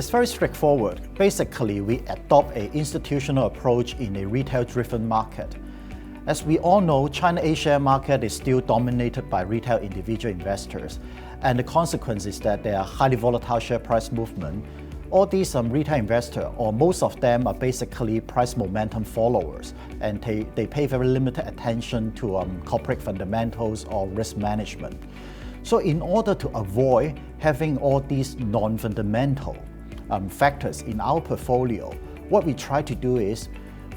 It's very straightforward. Basically, we adopt an institutional approach in a retail-driven market. As we all know, China A-share market is still dominated by retail individual investors, and the consequence is that there are highly volatile share price movement. All these retail investors, or most of them, are basically price momentum followers, and they pay very limited attention to corporate fundamentals or risk management. So in order to avoid having all these non-fundamental factors in our portfolio, what we try to do is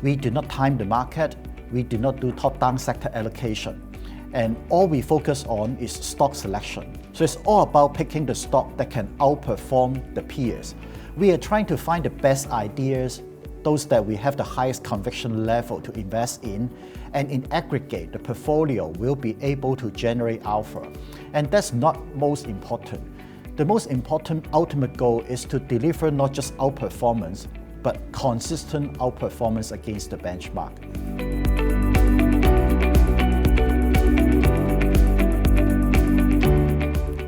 we do not time the market, we do not do top-down sector allocation, and all we focus on is stock selection. So it's all about picking the stock that can outperform the peers. We are trying to find the best ideas, those that we have the highest conviction level to invest in, and in aggregate, the portfolio will be able to generate alpha. And that's not most important. The most important ultimate goal is to deliver not just outperformance, but consistent outperformance against the benchmark.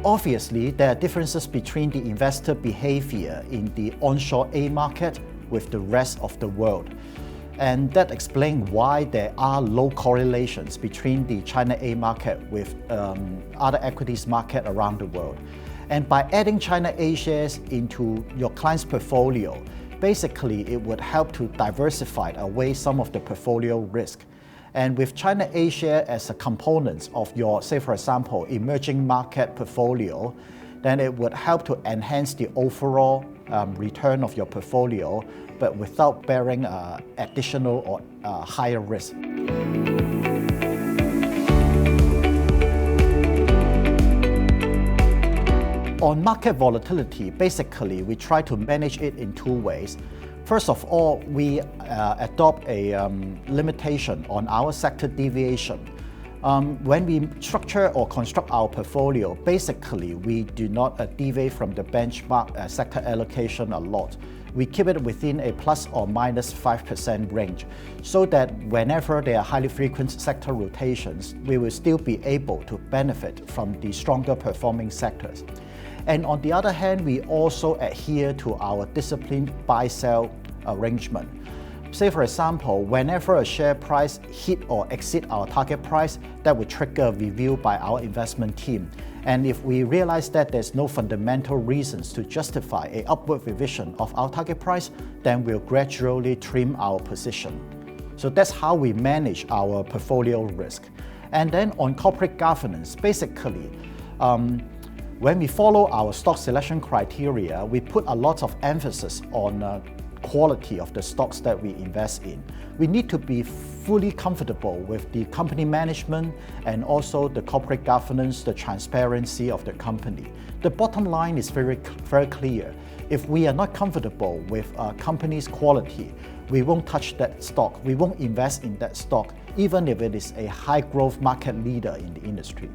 Obviously, there are differences between the investor behavior in the onshore A market with the rest of the world. And that explains why there are low correlations between the China A market with other equities market around the world. And by adding China A shares into your client's portfolio, basically it would help to diversify away some of the portfolio risk. And with China A share as a component of your, say for example, emerging market portfolio, then it would help to enhance the overall return of your portfolio, but without bearing additional or higher risk. On market volatility, basically, we try to manage it in two ways. First of all, we adopt a limitation on our sector deviation. When we structure or construct our portfolio, basically, we do not deviate from the benchmark sector allocation a lot. We keep it within a plus or minus 5% range, so that whenever there are highly frequent sector rotations, we will still be able to benefit from the stronger performing sectors. And on the other hand, we also adhere to our disciplined buy-sell arrangement. Say for example, whenever a share price hit or exceed our target price, that would trigger a review by our investment team. And if we realize that there's no fundamental reasons to justify an upward revision of our target price, then we'll gradually trim our position. So that's how we manage our portfolio risk. And then on corporate governance, basically, when we follow our stock selection criteria, we put a lot of emphasis on quality of the stocks that we invest in. We need to be fully comfortable with the company management and also the corporate governance, the transparency of the company. The bottom line is very clear. If we are not comfortable with a company's quality, we won't touch that stock. We won't invest in that stock, even if it is a high growth market leader in the industry.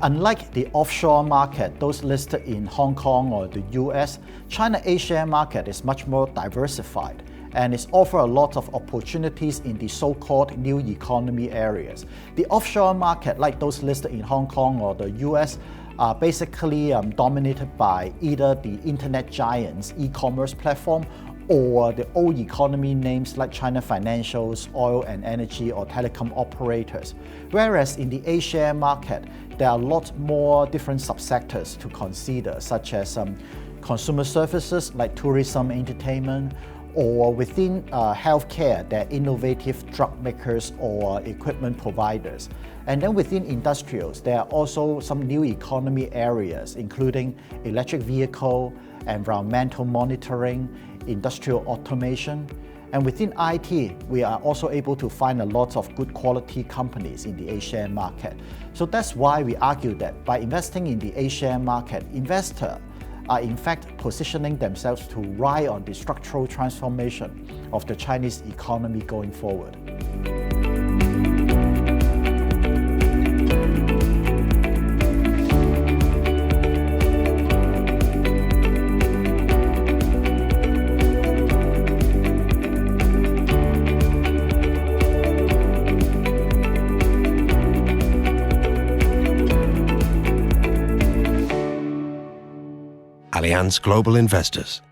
Unlike the offshore market, those listed in Hong Kong or the US, China A-share market is much more diversified and it offers a lot of opportunities in the so-called new economy areas. The offshore market, like those listed in Hong Kong or the US, are basically dominated by either the internet giants, e-commerce platform, or the old economy names like China Financials, oil and energy, or telecom operators. Whereas in the A-share market, there are a lot more different subsectors to consider, such as consumer services like tourism, entertainment, or within healthcare, there are innovative drug makers or equipment providers. And then within industrials, there are also some new economy areas, including electric vehicle, environmental monitoring, industrial automation. And within IT, we are also able to find a lot of good quality companies in the A-share market. So that's why we argue that by investing in the A-share market, investors are in fact positioning themselves to ride on the structural transformation of the Chinese economy going forward. Allianz Global Investors.